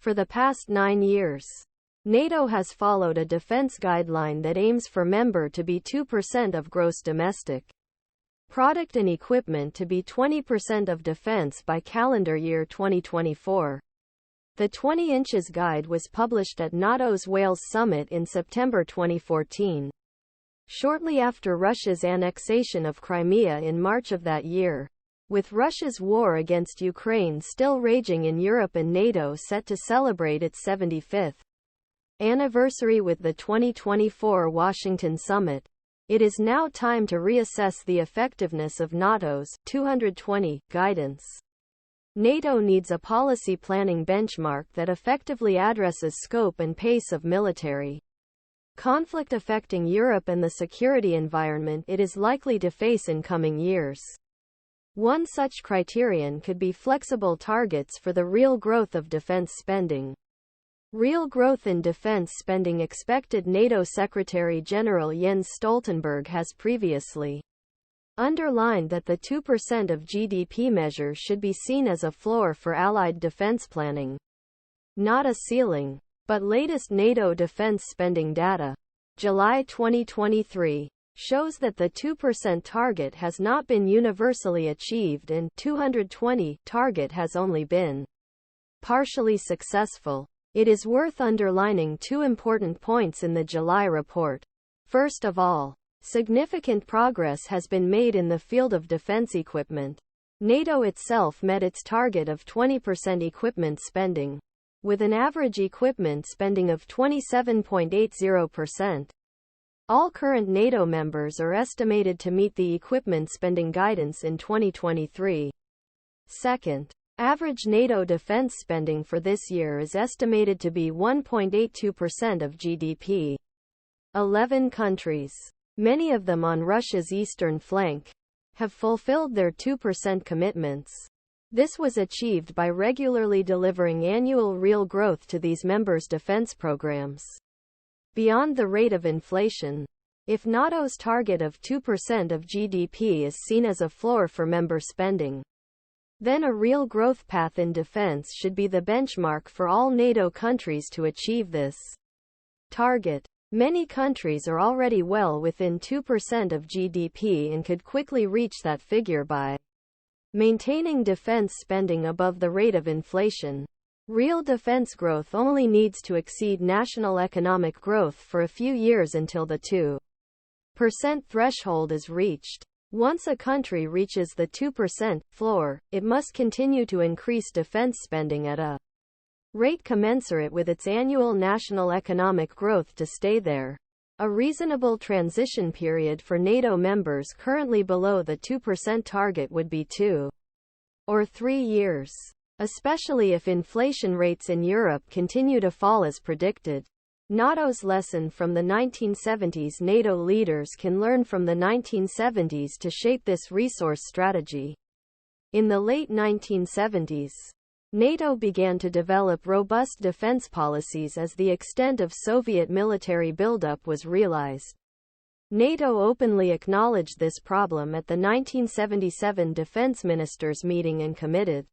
For the past 9 years, NATO has followed a defense guideline that aims for member to be 2% of gross domestic product and equipment to be 20% of defense by calendar year 2024. The 20 Inches Guide was published at NATO's Wales Summit in September 2014. Shortly after Russia's annexation of Crimea in March of that year, with Russia's war against Ukraine still raging in Europe and NATO set to celebrate its 75th anniversary with the 2024 Washington Summit, it is now time to reassess the effectiveness of NATO's 220 guidance. NATO needs a policy planning benchmark that effectively addresses scope and pace of military conflict affecting Europe and the security environment it is likely to face in coming years. One such criterion could be flexible targets for the real growth of defense spending. Real growth in defense spending expected. NATO Secretary-General Jens Stoltenberg has previously underlined that the 2% of GDP measure should be seen as a floor for Allied defense planning, not a ceiling. But latest NATO defense spending data, July 2023, shows that the 2% target has not been universally achieved and 220 target has only been partially successful. It is worth underlining two important points in the July report. First of all, significant progress has been made in the field of defense equipment. NATO itself met its target of 20% equipment spending, with an average equipment spending of 27.80%. All current NATO members are estimated to meet the equipment spending guidance in 2023. Second, average NATO defense spending for this year is estimated to be 1.82% of GDP. 11 countries, many of them on Russia's eastern flank, have fulfilled their 2% commitments. This was achieved by regularly delivering annual real growth to these members' defense programs beyond the rate of inflation. If NATO's target of 2% of GDP is seen as a floor for member spending, then a real growth path in defense should be the benchmark for all NATO countries to achieve this target. Many countries are already well within 2% of GDP and could quickly reach that figure by maintaining defense spending above the rate of inflation. Real defense growth only needs to exceed national economic growth for a few years until the 2% threshold is reached. Once a country reaches the 2% floor, it must continue to increase defense spending at a rate commensurate with its annual national economic growth to stay there. A reasonable transition period for NATO members currently below the 2% target would be 2 or 3 years, especially if inflation rates in Europe continue to fall as predicted. NATO's lesson from the 1970s. NATO leaders can learn from the 1970s to shape this resource strategy. In the late 1970s, NATO began to develop robust defense policies as the extent of Soviet military buildup was realized. NATO openly acknowledged this problem at the 1977 Defense Ministers meeting and committed